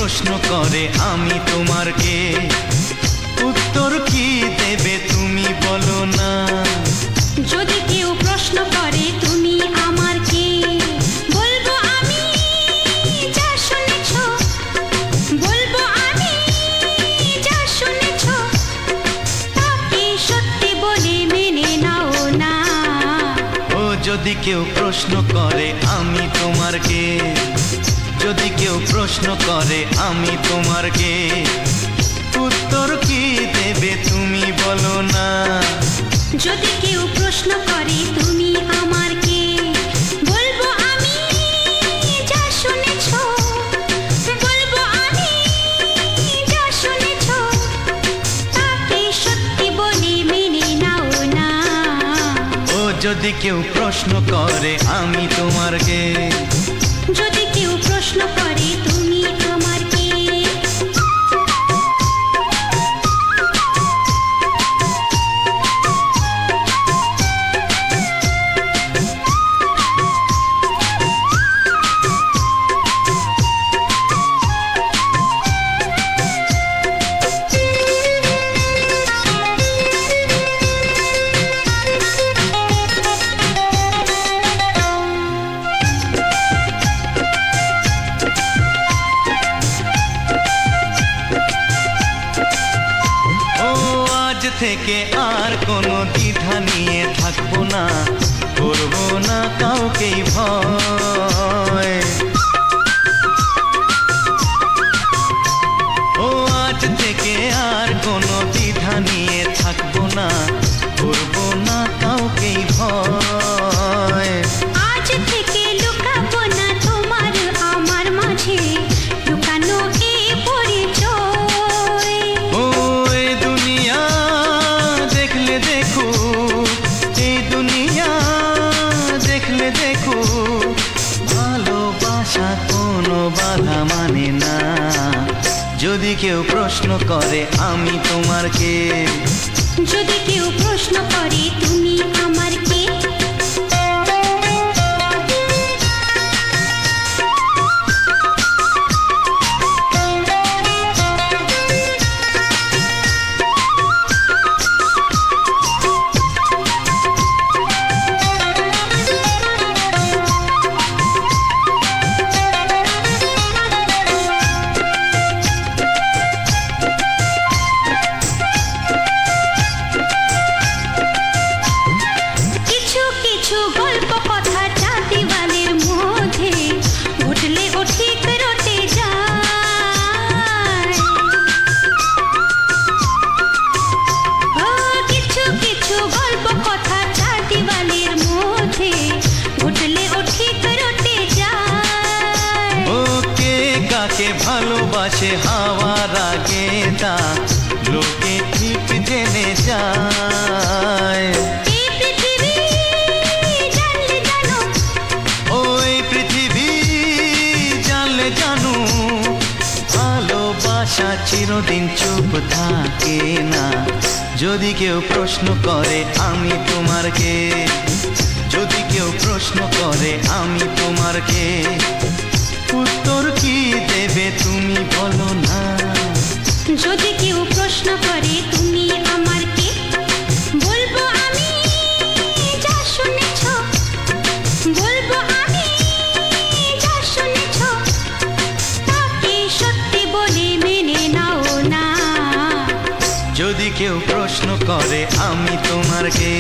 প্রশ্ন করে আমি তোমার কে, উত্তর কি দেবে তুমি বলো না। যদি কেউ প্রশ্ন করে তুমি আমার কে, বলবো আমি যা শুনেছ, বলবো আমি যা শুনেছ, তাকে সত্যি বলে মেনে নাও না। ও যদি কেউ প্রশ্ন করে আমি তোমার কে, যদি কেউ প্রশ্ন করে আমি তোমার কে, উত্তর কি দেবে তুমি বলো না। যদি কেউ প্রশ্ন করে তুমি আমার কে, বলবো আমি যা শুনেছ, বলবো আমি যা শুনেছ, তাকে সত্যি বলে মেনে নাও না। ও যদি কেউ প্রশ্ন করে আমি তোমার কে, যদি কেউ প্রশ্ন করে তুমি আমার কে। থেকে আর কোনো দ্বিধা নিয়ে থাকবো না, করবো না কাউকেই ভয়। ও আজ থেকে আর কোনো দ্বিধা নিয়ে থাকবো না, করবো না কাউকেই ভয়। আজ থেকে লুকাবো না তোমার আমার মাঝে লুকানো এই পরিচয়। ও এই দুনিয়া দেখলে দেখো, এই দুনিয়া দেখলে দেখো, ভালোবাসা কোনো বাধা মানে না। যদি কেউ প্রশ্ন করে আমি তোমার কে, যদি কেউ প্রশ্ন করে তুমি আমার কে। ভালোবাসে হাওয়ার আগে তা লোকে ঠিক জেনে যায়। ওই পৃথিবী জানলে জানো, ভালোবাসা চিরদিন চুপ থাকে না। যদি কেউ প্রশ্ন করে আমি তোমার কে, যদি কেউ প্রশ্ন করে আমি তোমার কে, উত্তর কি দেবে তুমি বলো না। যদি কেউ প্রশ্ন করে তুমি আমার কে, বলবো আমি যা শুনেছ, বলবো আমি যা শুনেছ, তাকে সত্যি বলে মেনে নাও না। যদি কেউ প্রশ্ন করে আমি তোমার কে,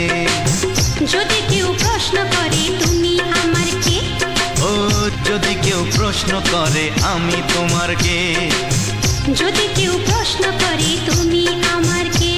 যদি কেউ প্রশ্ন করে তুমি আমার কে। ও যদি কেউ প্রশ্ন করে আমি তোমার কে, যদি কেউ প্রশ্ন করে তুমি আমার কে।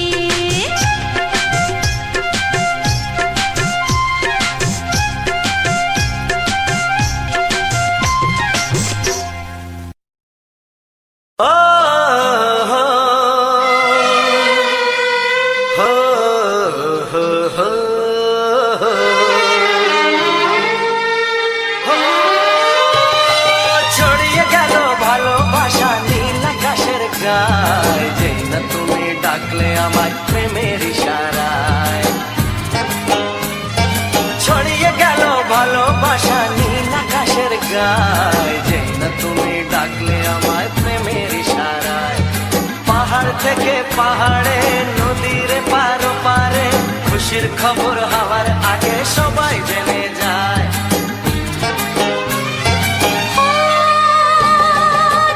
ছড়িয়ে গেল ভালোবাসা নীল আকাশের গায়, যেই না তুমি ডাকলে আমায় প্রেমের ইশারায়। ছড়িয়ে গেল ভালোবাসা নীল আকাশের গায়, যেই না তুমি ডাকলে আমায় প্রেমের থেকে পাহাড়ে নদীর পারো পারে খুশির খবর হওয়ার আগে সবাই জেনে যায়।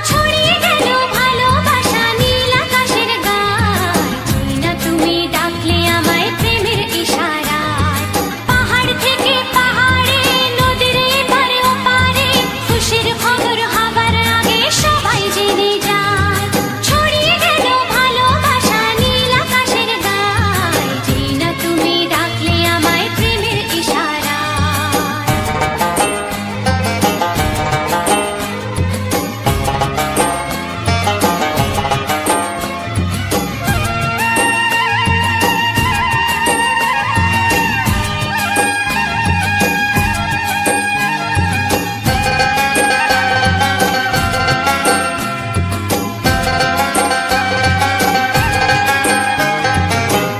ছড়িয়ে গেল ভালোবাসা নীল আকাশের গায়, চেনা তুমি ডাকলে আমায় প্রেমের ইশারায়। পাহাড় থেকে পাহাড়ে নদীর এপারে ওপারে খুশির খবর হবার আগে সবাই জেনে যায়। ছড়িয়ে গেল ভালোবাসা নীল আকাশের গায়, চেনা তুমি ডাকলে আমায় প্রেমের ইশারায়।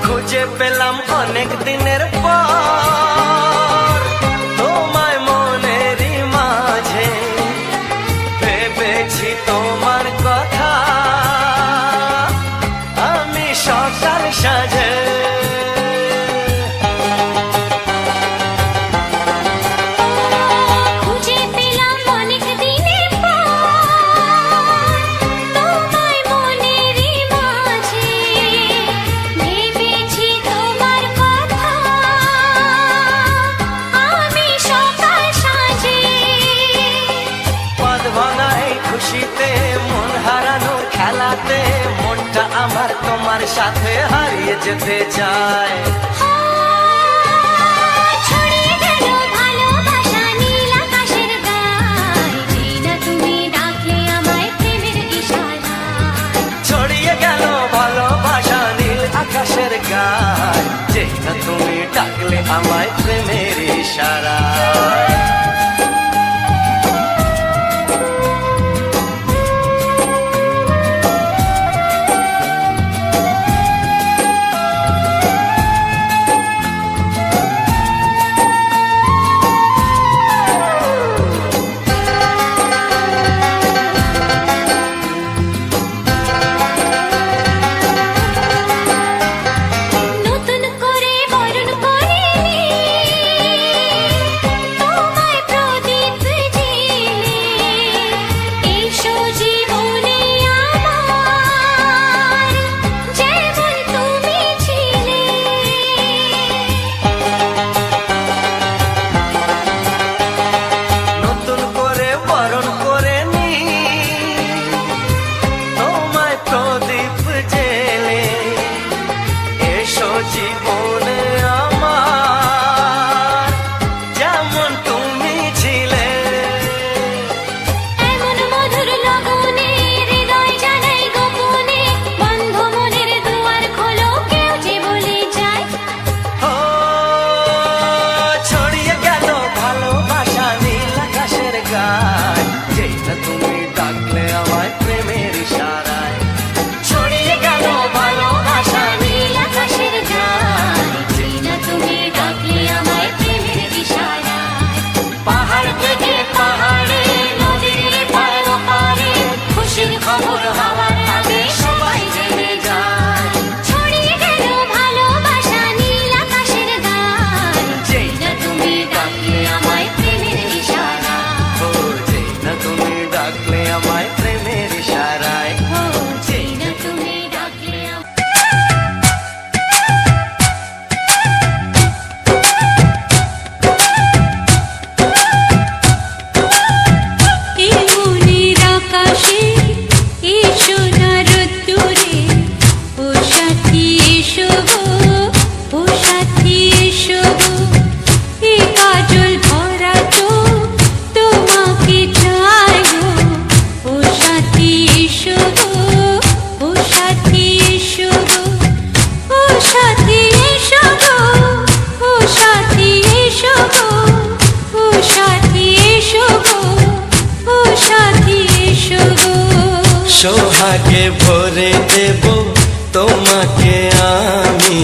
খুঁজে পেলাম অনেক দিনের পর তোমায় মনেরই মাঝে, ভেবেছি তোমার কথা আমি সকাল সাজে। খুঁজে পেলাম অনেক দিনের পর তোমায় মনেরই মাঝে, ভেবেছি তোমার কথা আমি সকাল সাজে। পদ ভাঙা এই খুশিতে মন হারানোর খেলাতে মনটা আমার তোমার সাথে হারিয়ে যেতে চায়। ছড়িয়ে গেল ভালোবাসা নীল আকাশের গায়, চেনা তুমি ডাকলে আমায় প্রেমের ইশারায়। ছড়িয়ে গেল ভালোবাসা নীল আকাশের গায়, যে না তুমি ডাকলে আমায় প্রেমের ইশারায়। নতুন করে বরণ করিনি তোমায় প্রদীপ জেলে, এসো জীবনে আমার যেমন তুমি ছিলে। নতুন করে বরণ করে নি তোমায় প্রদীপ জেলে, এসো জীবনে আমার যেমন তুমি ছিলে। এমন মধুর লগনে হৃদয় জানাই গোপনে, বন্ধ মনের দুয়ার খোলো কেউ যে বলে যায়। ও ছড়িয়ে গেল ভালোবাসা নীল আকাশের গায়, যেই না তুমি ডাকলে আমায় প্রেমের ইশারায়। ছড়িয়ে গেল ভালোবাসা নীল আকাশের গায়, চেনা তুমি ডাকলে আমায় প্রেমের ইশারায়। পাহাড় থেকে পাহাড়ে নদীর পার পারে খুশির খবর হওয়ার আগে সবাই জেনে যায়। ছড়িয়ে গেল ভালোবাসা নীল আকাশের গায়, যেই চেনা তুমি ডাকলে আমায় প্রেমের ইশারায়। ও যেই না তুমি ডাকলে আমায় প্রেমের ইশারায়। ও চেনা তুমি ডাকলে আমায়। এই মনের আকাশে এসো না রোদ্দুরে, ও সাথী এসো গো, ও সাথী এসো গো। এই কাজল ভরা চোখ তোমাকে চাই গো, ও সাথী এসো গো, ও সাথী এসো গো, ও সাথী এসো গো, ও সাথী এসো গো, ও সাথী এসো গো, ও সাথী এসো গো। সোহাগে ভরে দেব তোমাকে আমি,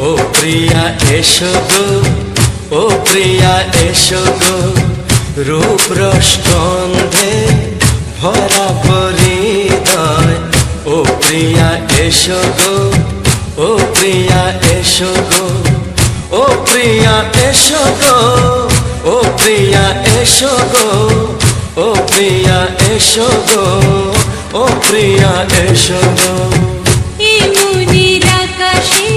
ও প্রিয়া এসো গো, ও প্রিয়া এসো গো। রূপ রস গন্ধে ভরা পরিদয়, ও প্রিয়া এসো গো, ও প্রিয়া এসো গো, ও প্রিয়া এসো গো, ও প্রিয়া এসো গো, ও প্রিয়া এসো গো, ও প্রিয়া এসো গো। এই মনের আকাশে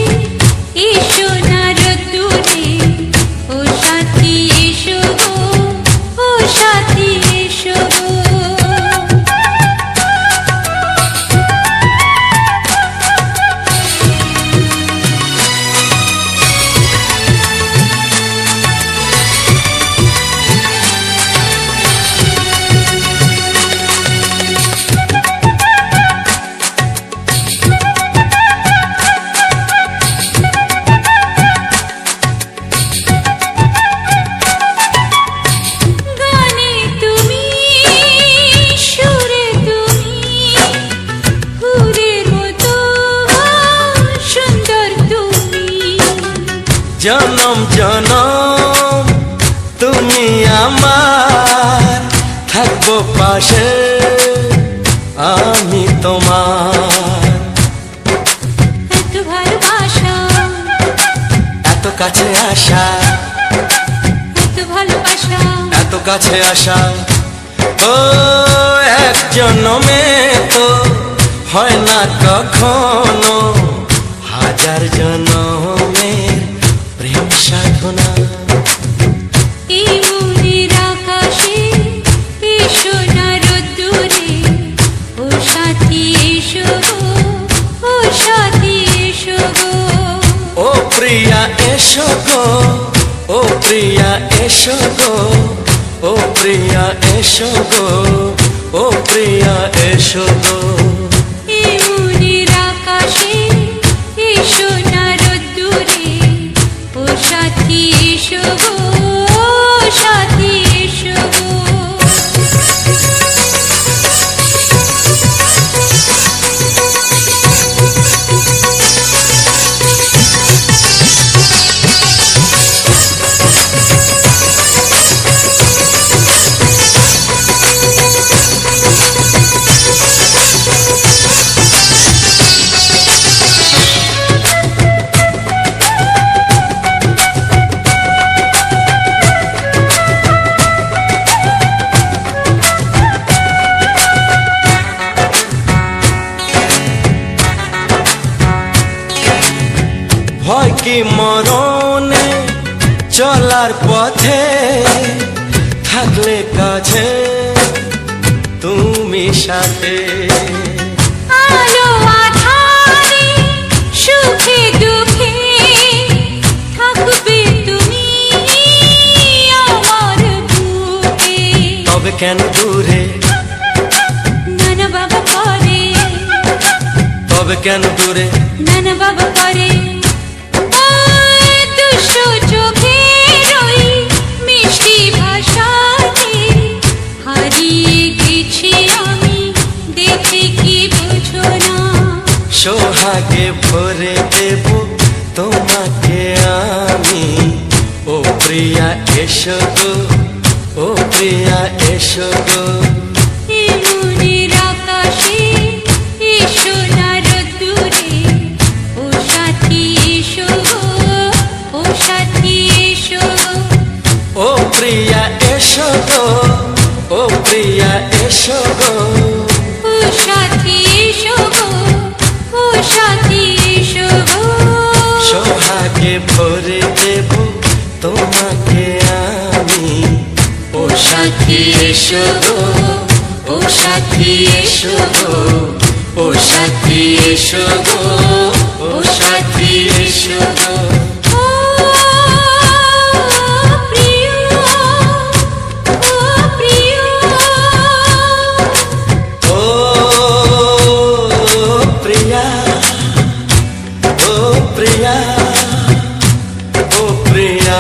এসো না রোদ্দুরে, ও সাথী এসো গো, ও সাথী এসো গো। গানে তুমি, সুরে তুমি, ফুলের মতো সুন্দর তুমি। জনম জনম তুমি আমার, থাকবো পাশে আমি তোমার। এত ভালোবাসা, এত কাছে আসা, এত ভালোবাসা, এত কাছে আসা, ও এক জন্মে তো হয় না কখনো, হাজার জন্মের প্রেম সাধনা। এই মনের আকাশে এসো না রোদ্দুরে, ও সাথী এসো গো, ও সাথী এসো গো। ও প্রিয়া এসো গো, ও প্রিয়া এসো গো, ও প্রিয়া এসো গো, ও প্রিয়া এসো গো। এই মনের আকাশে এসো না রোদ্দুরে, ও সাথী এসো গো, ও সাথী এসো গো। ভয় কি মরণে চলার পথে, থাকলে কাছে তুমি সাথে। আলো আঁধারে, সুখে দুঃখে, থাকবে তুমি আমার বুকে। তবে কেন দূরে, নানা বাবা করে, তবে কেন দূরে, নানা বাবা করে। ওই দুষ্ট চোখের ওই মিষ্টি ভাষাতে হারিয়ে গেছি আমি, দেখে কি বোঝো না। সোহাগে ভরে দেব তোমাকে আমি, ও প্রিয়া এসো গো, ও প্রিয়া এসো গো। এই মনের আকাশে এসো না রোদ্দুরে, ও সাথী এসো গো, ও সাথী এসো গো। ও প্রিয়া এসো গো, ও প্রিয়া এসো গো। ও সাথী এসো গো, ও সাথী এসো গো। সোহাগে ভরে দেব তোমাকে আমি, ও সাথী এসো গো, ও সাথী এসো গো, ও সাথী এসো গো, ও সাথী এসো গো। ও প্রিয়, ও প্রিয়, ও প্রিয়া, ও প্রিয়া, ও প্রিয়া।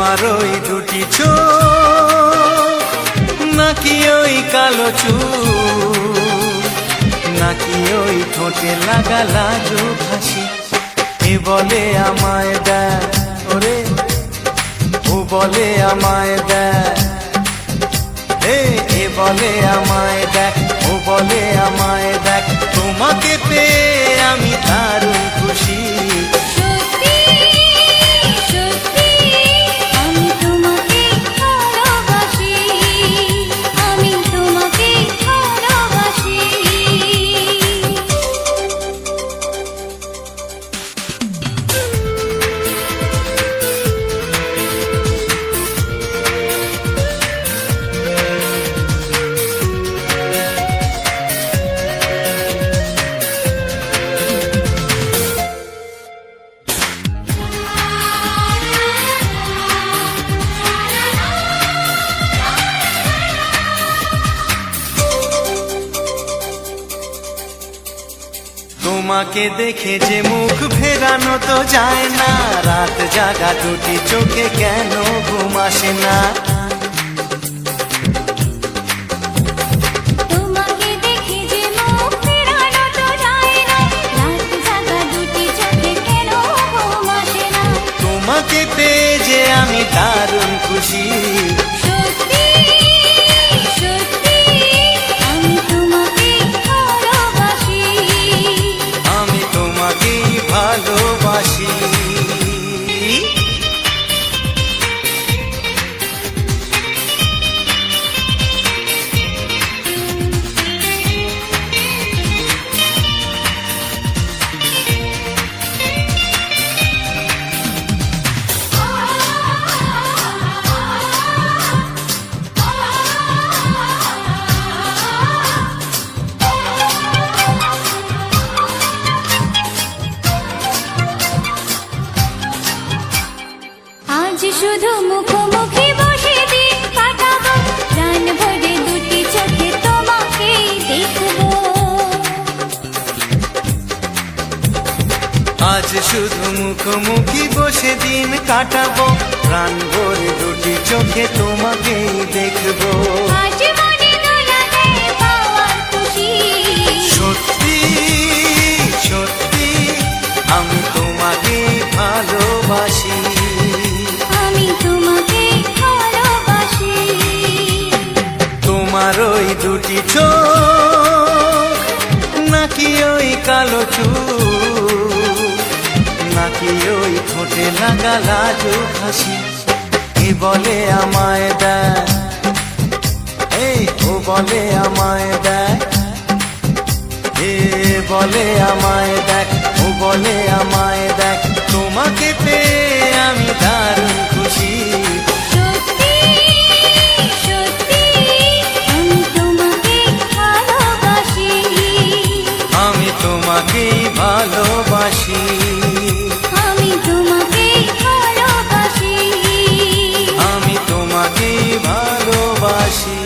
তোমার ওই দুটি চোখ নাকি ওই কালো চুল, নাকি ওই ঠোঁটে লাগা লাজুক হাসি। এ বলে আমায় দেয় ওরে, ও বলে আমায় দেয়, এ বলে আমায় দেখ, ও বলে আমায় দেখ, তোমাকে পেয়ে আমি দারুণ খুশি। সত্যি সত্যি আমি তোমাকে ভালোবাসি, আমি তোমাকে ভালোবাসি। তোমাকে দেখে যে মুখ ফেরানো তো যায় না, রাত জাগা দুটি চোখে কেন ঘুম আসে না। তোমাকে দেখে যে মুখ ফেরানো তো যায় না, রাত জাগা দুটি চোখে কেন ঘুম আসে না। তোমাকে পেয়ে যে আমি দারুণ খুশি। সত্যি সত্যি আমি তোমাকে ভালোবাসি, আমি তোমাকেই ভালোবাসি। আজ শুধু মুখোমুখি বসে দিন কাটাবো, প্রাণ ভরে দুটি চোখে তোমাকে দেখবো। আজ শুধু মুখোমুখি বসে দিন কাটাবো, প্রাণ ভরে দুটি চোখে তোমাকেই দেখবো। আজ মনে দোলা দেয় পাওয়ার খুশি। সত্যি সত্যি আমি তোমাকেই ভালোবাসি। আমি তোমাকে ভালোবাসি। তোমার ওই দুটি চোখ নাকি ওই কালো চুল, নাকি ওই ঠোঁটে লাগা লাজুক হাসি। এ বলে আমায় দেয়, ও বলে আমায় দেয়, এ বলে আমায় দেখ, ও বলে আমায় দেখ, তোমাকে পেয়ে আমি দারুণ খুশি। সত্যি সত্যি আমি তোমাকে ভালোবাসি, আমি তোমাকেই ভালোবাসি। আমি তোমাকে ভালোবাসি। আমি তোমাকেই ভালোবাসি।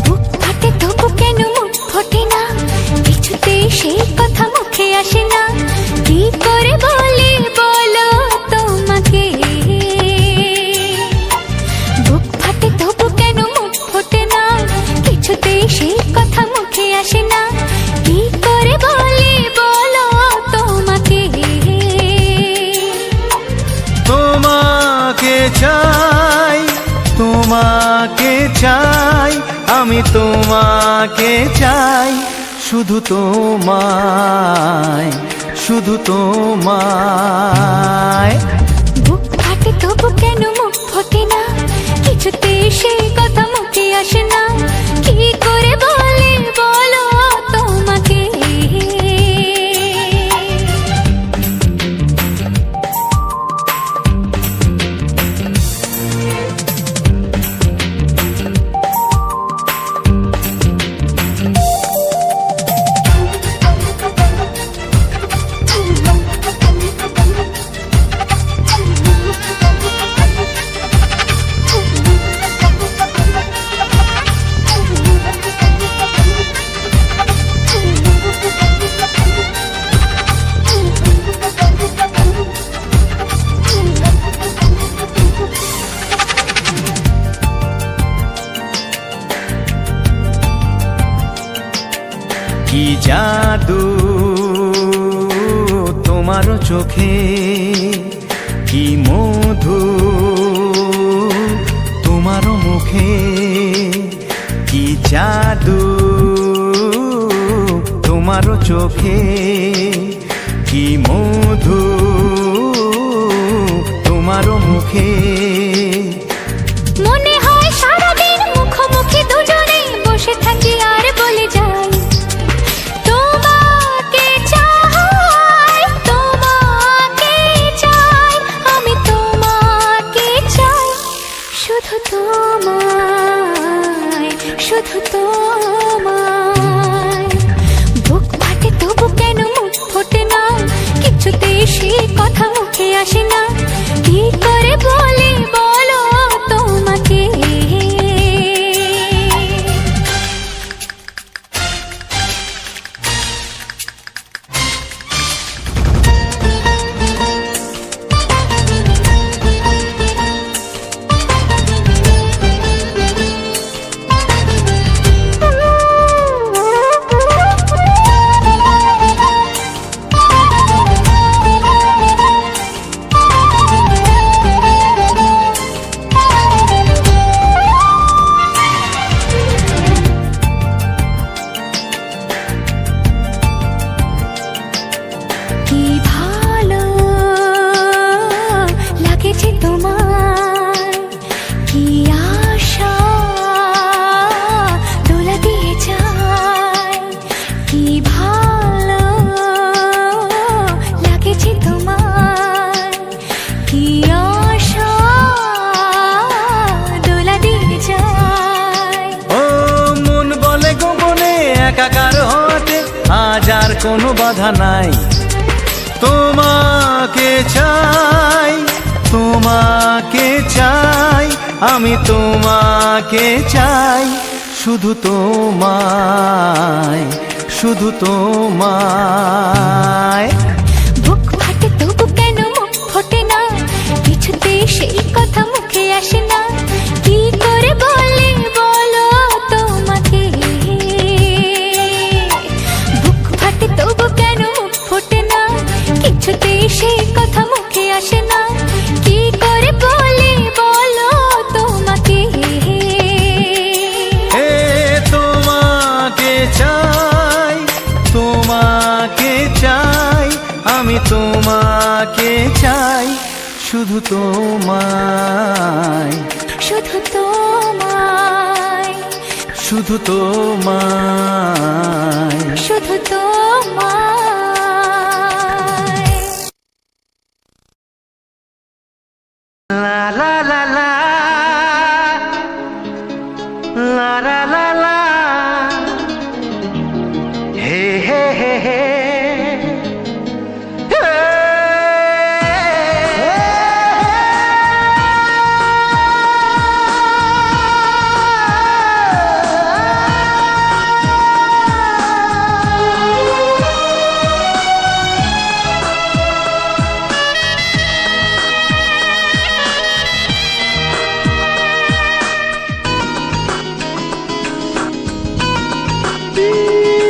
বুক ফাটে তবু কেন মুখ ফোটে না, কিছুতে সেই কথা মুখে আসে না। কি করে বলি বলো তোমাকে, বুক ফাটে তবু কেন মুখ ফোটে না, কিছুতে সেই কথা মুখে আসে না। কি করে বলি বলো তোমাকে। তোমাকে চাই, তোমাকে চাই, আমি তোমাকে চাই, শুধু তোমায়, শুধু তোমায়। বুক ফাটে তবু কেন মুখ ফোটে না, কিছুতে সেই কথা মুখে আসে না। কি করে বলি বলো তোমাকে। জাদু তোমারও চোখে, কি মধু তোমারও মুখে, কি জাদু তোমারও চোখে, কি মধু তোমারও মুখে। মনে হয় সারাদিন মুখোমুখি দুজনে বসে থাকি আর বলে যাই, তোমাকে চাই, তোমাকে চাই, আমি তোমাকে চাই, শুধু তোমায়, শুধু তোমায়। বুক ফাটে তবু কেন মুখ ফোটে না, কিছুতেই সে কথা মুখে আসে না, কি করে বলি বলো তোমাকে। কি ভালো লাগেছে তোমায়, কি আশা দোলা দিয়ে যায়, কি ভালো লাগেছে তোমায়, কি আশা দোলা দিয়ে যায়। ও মন বলে গোপনে একাকার হতে আজ আর কোনো বাধা নাই, তোমাকে চাই, তোমাকে চাই, আমি তোমাকে চাই, শুধু তোমায়, শুধু তোমায়। বুক ফাটে তবু কেন মুখ ফোটে না, কিছুতে সেই কথা মুখে আসে না, কি করে বলে বলো তোমাকে। বুক ফাটে তবু কেন মুখ ফোটে না, কিছুতে সেই কথা মুখে আসে না, কি করে বলে বলো তোমাকে। এ তোমাকে চাই, তোমাকে চাই, আমি তোমাকে চাই, শুধু তোমায়, শুধু তোমায়, শুধু তোমায়। শুধু তোমায়। লা লা লা লা লা লা লা লা, হে হে হে হে,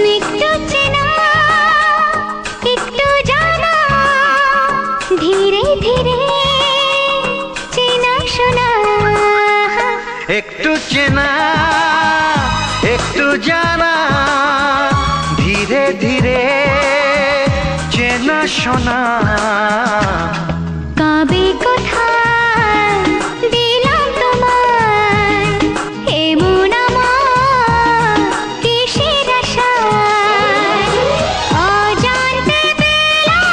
একটু চেনা, একটু জানা, ধীরে ধীরে চেনা শোনা। একটু চেনা, একটু জানা, ধীরে ধীরে চেনা শোনা। কবে কোথায় দিলাম তোমায় এমন আমার কিসের আশায়, অজান্তে পেলাম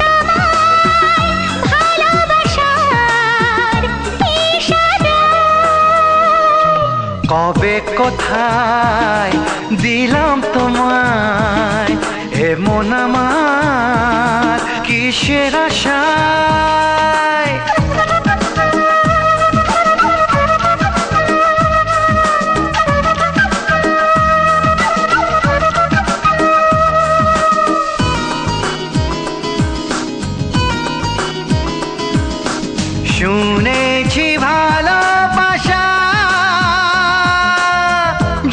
তোমায় ভালোবাসার ইশারায়। কবে কোথায় দিলাম তোমায় এমন আমার কিসের আশায়। শুনেছি ভালোবাসা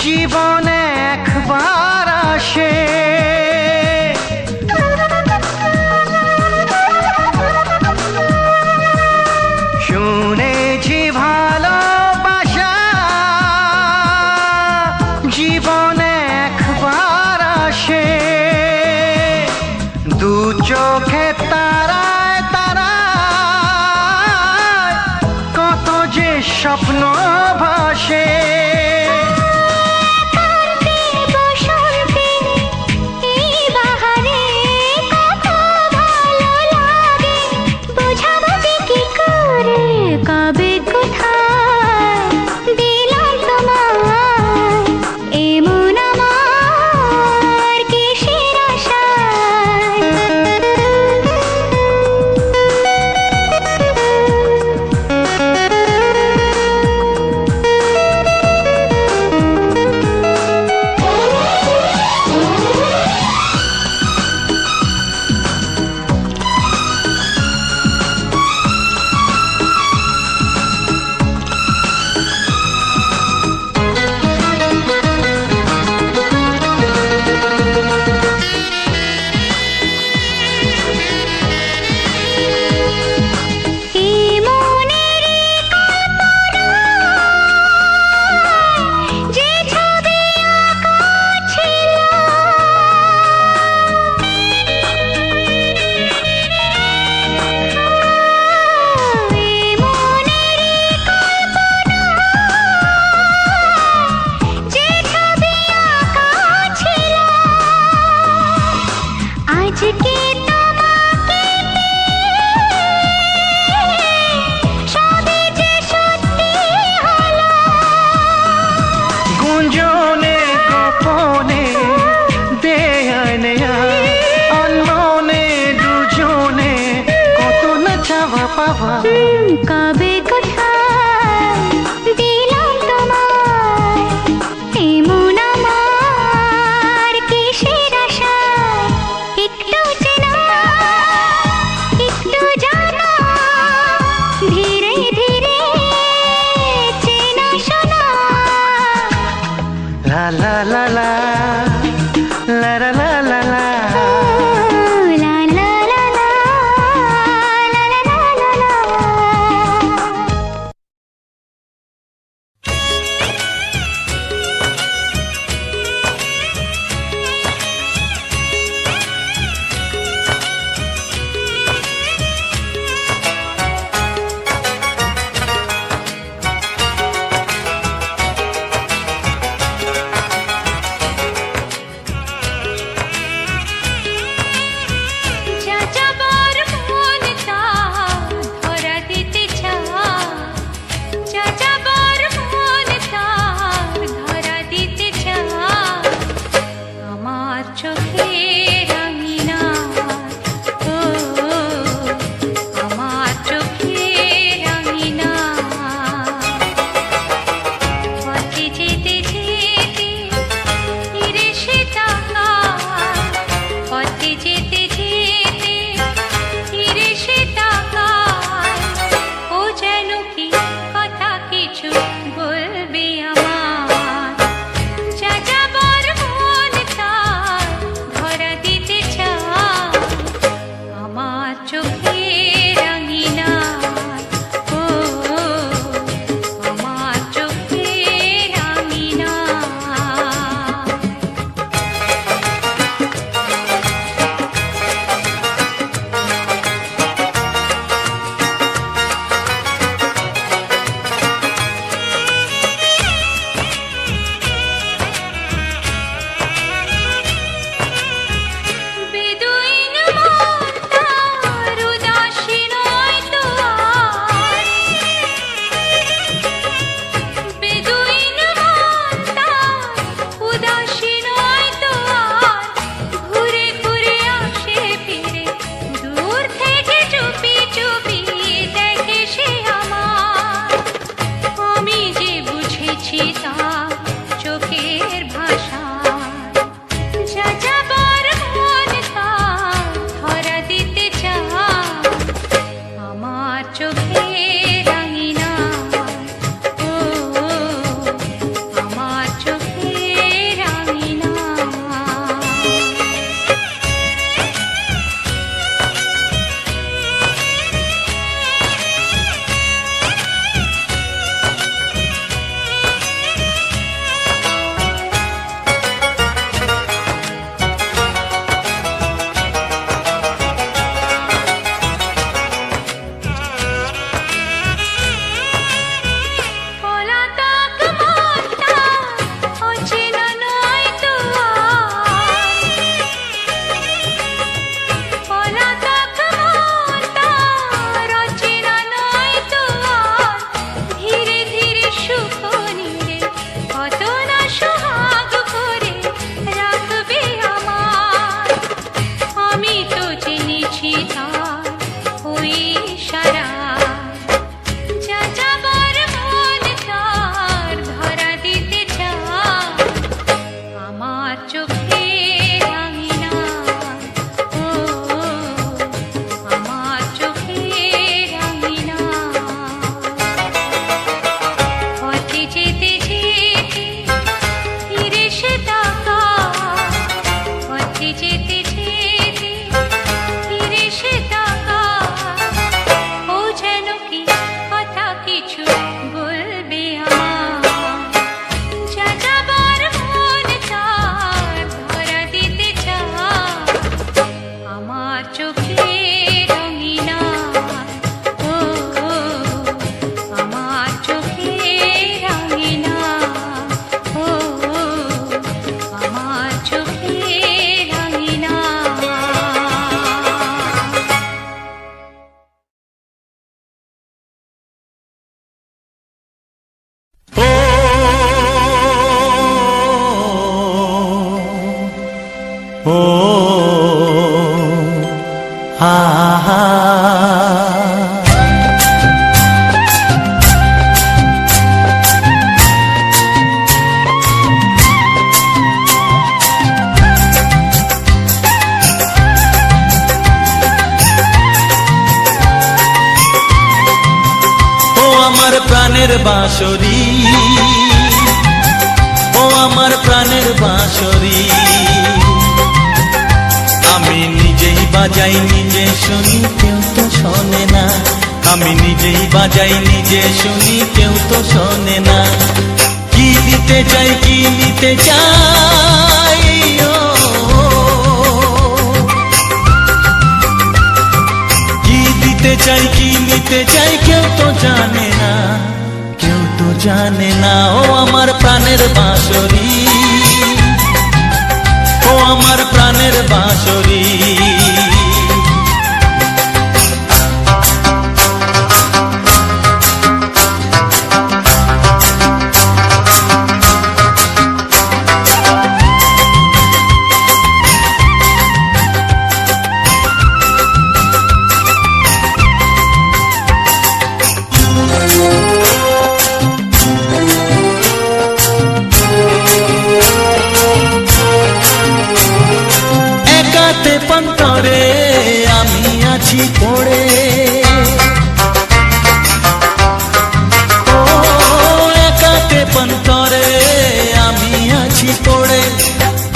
জীবনে একবার আসে, চোখে তারায় তারায় কত যে স্বপ্ন ভাসে। কার্তিক বসন্তে এই বাহারে কত ভালো লাগে, বোঝাবো যে কি করে, কবে কোথায় দিলাম তোমায় এমন আমার কিসের আশায়। এই মনেরই কল্পনায় যে ছবি আঁকা ছিল, এই মনেরই কল্পনায় যে ছবি আঁকা ছিল, আজকে তোমাকে সবই যে সত্যি হলো। গুঞ্জনে গোপনে দেয়ায় নেয়ায় অনমনে দুজনে কত না চাওয়া পাওয়া। কবে কোথায় দিলাম তোমায় এমন আমার কিসের আশায়। একটু চেনা একটু জানা, ধীরে ধীরে চেনা শোনা। লা লা লা লা লা লা লা লা লা। লা লা লা লা, লা লা লা লা লা। প্রাণের বাঁশরি, ও আমার প্রাণের বাঁশরি। আমি নিজেই বাজাই নিজে শুনি, কেউ তো শোনে না। আমি নিজেই বাজাই নিজে শুনি, কেউ তো শোনে না। কি দিতে চাই, কি নিতে চাই, ও কি দিতে চাই, কি নিতে চাই, কেউ তো জানে না, কেউ তো জানে না। ও আমার প্রাণের বাঁশরি, ও আমার প্রাণের বাঁশরি। একাতে পন্তরে আমি আছি পড়ে, ও একাতে পন্তরে আমি আছি পড়ে।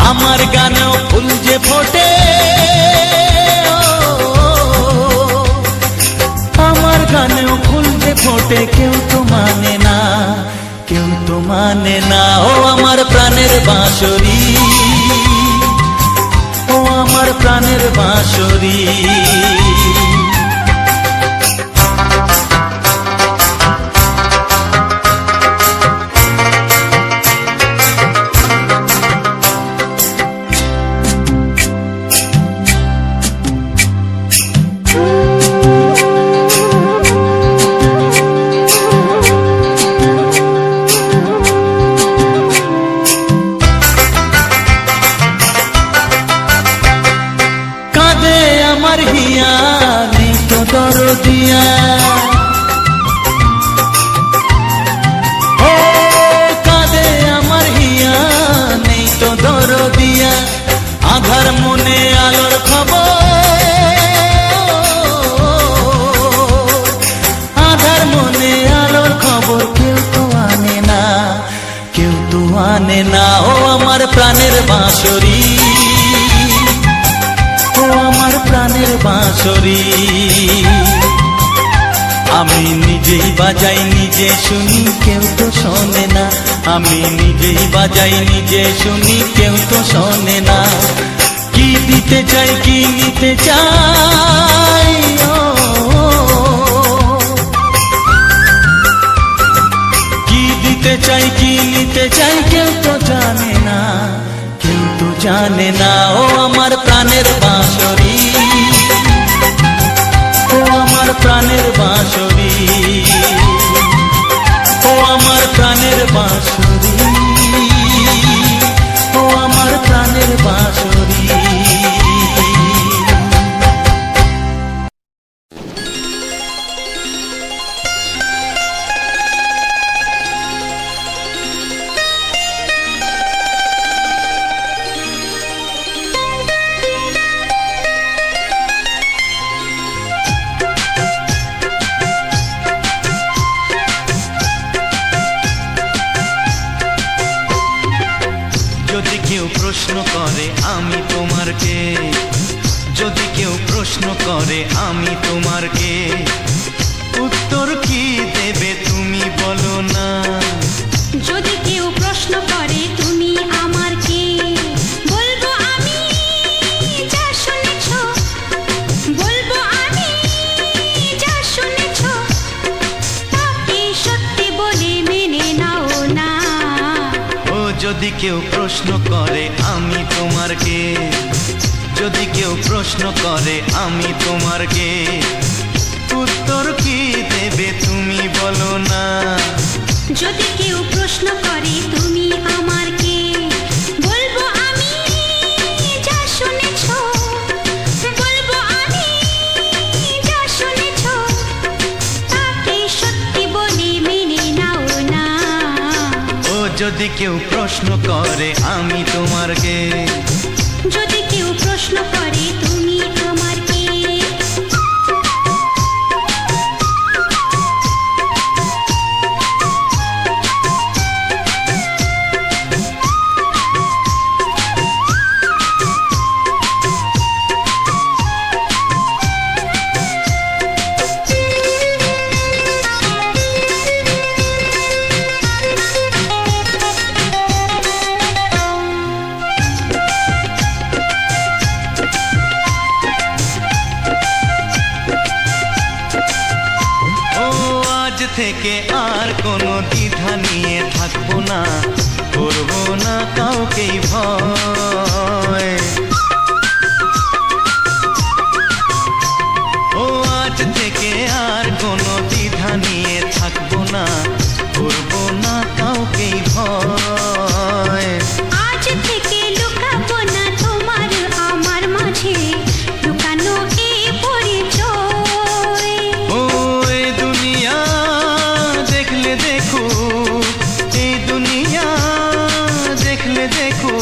আমার গানেও ফুল যে ফোটে, আমার গানেও ফুল যে ফোটে, কেউ তো মানে না, কেউ তো মানে না। ও আমার প্রাণের বাঁশরি, ও আমার প্রাণের বাঁশরি। কাঁদে আমার হিয়া, নেই তো দরদিয়া, ও কাঁদে আমার হিয়া, নেই তো দরদিয়া। আধার মনে আলোর খবর, আধার মনে আলোর খবর, কেউ তো আনে না, কেউ তো আনে না। ও আমার প্রাণের বাঁশরি, ও আমার প্রাণের বাঁশরি। আমি নিজেই বাজাই নিজে শুনি, কেউ তো শোনে না। আমি নিজেই বাজাই নিজে শুনি, কেউ তো শোনে না। কি দিতে চাই, কি নিতে চাই, ও কি দিতে চাই, কি নিতে চাই, কেউ তো জানে না, কেউ তো জানে না। ও আমার প্রাণের বাঁশরি, ও আমার প্রাণের বাঁশরি, ও আমার প্রাণের বাঁশরি, ও আমার প্রাণের বাঁশরি। যদি কেউ প্রশ্ন করে আমি তোমার কে, যদি কেউ প্রশ্ন করে আমি তোমার কে, উত্তর কি দেবে তুমি বলো না। যদি কেউ প্রশ্ন করে তুমি আমার কে, বলবো আমি যা শুনেছ, বলবো আমি যা শুনেছ, তাকে সত্যি বলে মেনে নাও না। ও যদি কেউ প্রশ্ন করে আমি তোমার কে, যদি কেউ প্রশ্ন করে আমি তোমার কে, উত্তর কি দেবে তুমি বলো না। যদি কেউ প্রশ্ন করে তুমি আমার কে, বলবো আমি যা শুনেছ, বলবো আমি যা শুনেছ, তাকে সত্যি বলে মেনে নাও না। ও যদি কেউ প্রশ্ন করে আমি তোমার কে, যদি কেউ প্রশ্ন করে তুমি আমার কে। থেকে আর কোনো দ্বিধা নিয়ে থাকবো না, করবো না কাউকেই ভয়। ও আজ থেকে আর কোনো দ্বিধা নিয়ে থাকবো না, করবো না কাউকেই ভয়। আজ থেকে লুকাবো না তোমার আমার মাঝে লুকানো এই পরিচয়। ও এই দুনিয়া দেখলে দেখো, এই দুনিয়া দেখলে দেখো,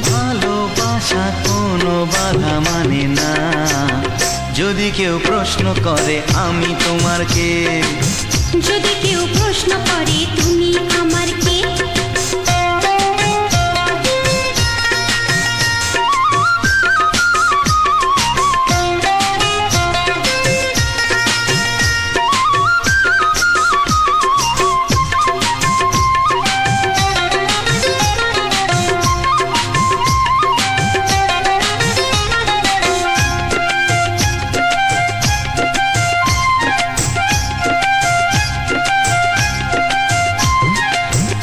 ভালোবাসা কোনো বাধা মানে না। যদি কেউ প্রশ্ন করে আমি তোমার কে, যদি কেউ প্রশ্ন করে তুমি আমার কে,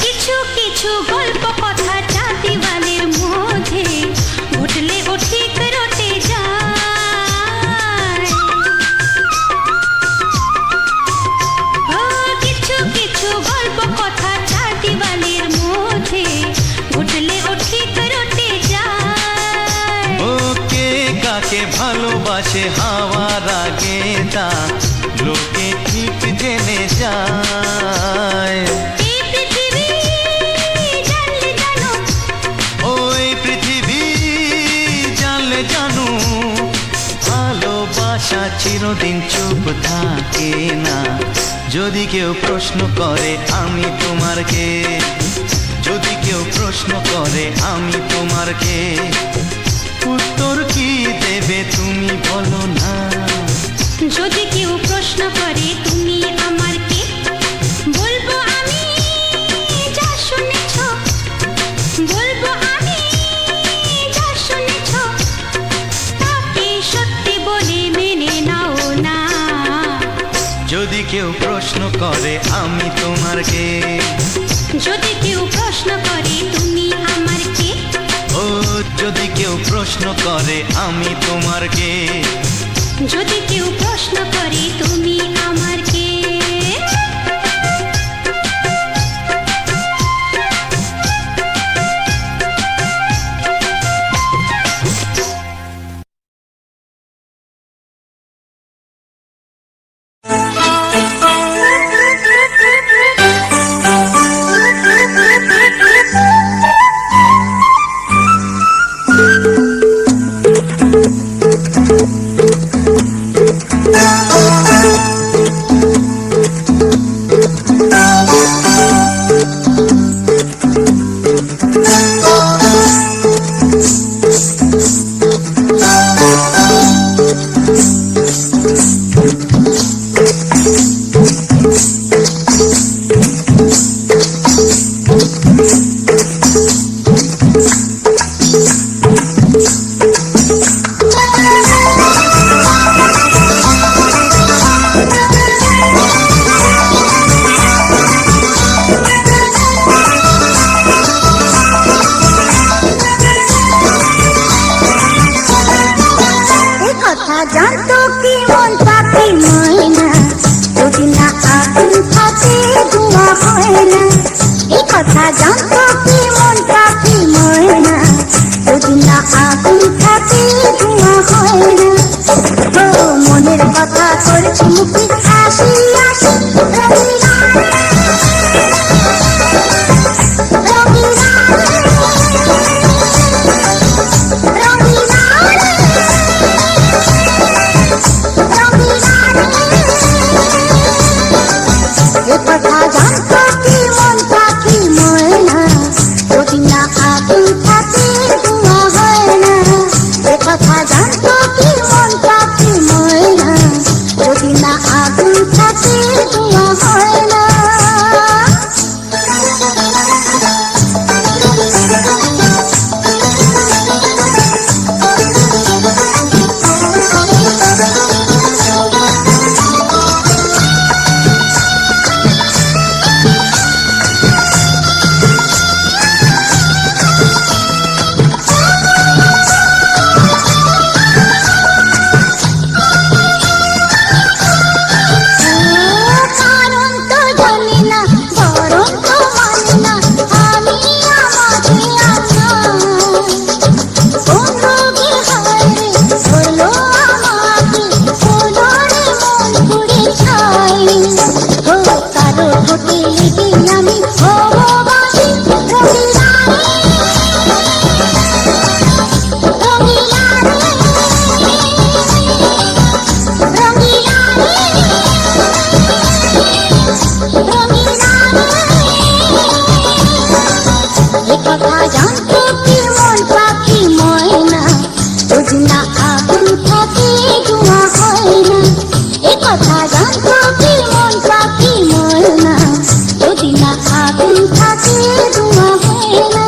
কিছু কিছু গল্প কথা চাঁদিওয়ালের মধ্যে ঘটলে ও ঠিক রটে যায়। ও কিছু কিছু গল্প কথা চাঁদিওয়ালের মধ্যে ঘটলে ও ঠিক রটে যায়। ও কে কাকে ভালোবাসে হাওয়ার আগে তা লোকে ঠিক জেনে যায়। এই পৃথিবী জানলে জানো, ওই পৃথিবী জানলে জানো, ভালোবাসা চিরদিন চুপ থাকে না। যদি কেউ প্রশ্ন করে আমি তোমার কে, যদি কেউ প্রশ্ন করে আমি তোমার কে, উত্তর কি দেবে তুমি বলো না। যদি কেউ প্রশ্ন করে তুমি আমার কে, বলবো আমি যা শুনেছ, বলবো আমি যা শুনেছ, তাকে সত্যি বলে মেনে নাও না। যদি কেউ প্রশ্ন করে আমি তোমার কে, যদি কেউ প্রশ্ন করে তুমি আমার কে, ও যদি কেউ প্রশ্ন করে আমি তোমার কে, যদি কেউ প্রশ্ন করে তুমি আমার কে। জানতো কি মন পাখি ময়না, যদি না আগুন থাকে ধোঁয়া হয় না। এই কথা জানতো কি মন পাখি ময়না, যদি না আগুন থাকে ধোঁয়া হয় না। ও মনের কথা করছি মুখে হাসি হাসি, রঙিনা রঙিনা রঙিনা কথা জানতো কি মন পাখি ময়না, যদি না আগুন থাকে ধোঁয়া হয় না। কথা জানতো কি মন পাখি ময়না, যদি না না আগুন থাকে ধোঁয়া হয় না, এ কথা জানতো কি মন পাখি ময়না, যদি না আগুন থাকে ধোঁয়া হয় না।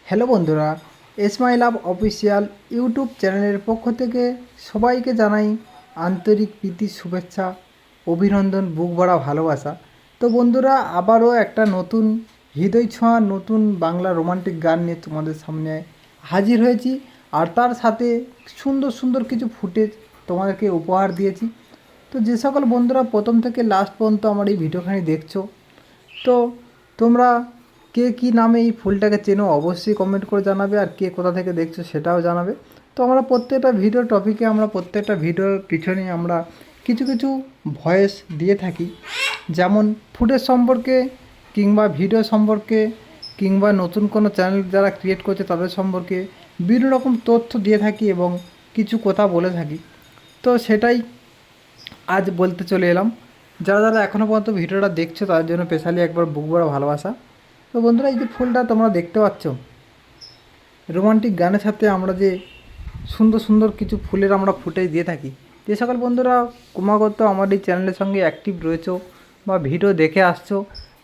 হ্যালো বন্ধুরা, এসমাই লাভ অফিসিয়াল ইউটিউব চ্যানেলের পক্ষ থেকে সবাইকে জানাই আন্তরিক প্রীতি শুভেচ্ছা, অভিনন্দন, বুক ভরা ভালোবাসা। তো বন্ধুরা, আবারও একটা নতুন হৃদয় ছোঁয়া নতুন বাংলা রোমান্টিক গান নিয়ে তোমাদের সামনে হাজির হয়েছি, আর তার সাথে সুন্দর সুন্দর কিছু ফুটেজ তোমাদেরকে উপহার দিয়েছি। তো যে সকল বন্ধুরা প্রথম থেকে লাস্ট পর্যন্ত আমার এই ভিডিওখানি দেখছো, তো তোমরা কে কী নামে এই ফুলটাকে চেনো অবশ্যই কমেন্ট করে জানাবে, আর কে কোথা থেকে দেখছো সেটাও জানাবে। তো আমরা প্রত্যেকটা ভিডিও টপিকে আমরা প্রত্যেকটা ভিডিওর পিছনে আমরা কিছু কিছু ভয়েস দিয়ে থাকি, যেমন ফুটেজ সম্পর্কে কিংবা ভিডিও সম্পর্কে কিংবা নতুন কোনো চ্যানেল যারা ক্রিয়েট করছে তাদের সম্পর্কে বিভিন্ন রকম তথ্য দিয়ে থাকি এবং কিছু কথা বলে থাকি। তো সেটাই আজ বলতে চলে এলাম। যারা যারা এখনও পর্যন্ত ভিডিওটা দেখছো তাদের জন্য স্পেশালি একবার বুক ভরা ভালোবাসা। তো বন্ধুরা, এই যে ফুলটা তোমরা দেখতে পাচ্ছ, রোমান্টিক গানের সাথে আমরা যে সুন্দর সুন্দর কিছু ফুলের আমরা ফুটেজ দিয়ে থাকি। যে সকল বন্ধুরা ক্রমাগত আমার এই চ্যানেলের সঙ্গে অ্যাক্টিভ রয়েছো বা ভিডিও দেখে আসছো,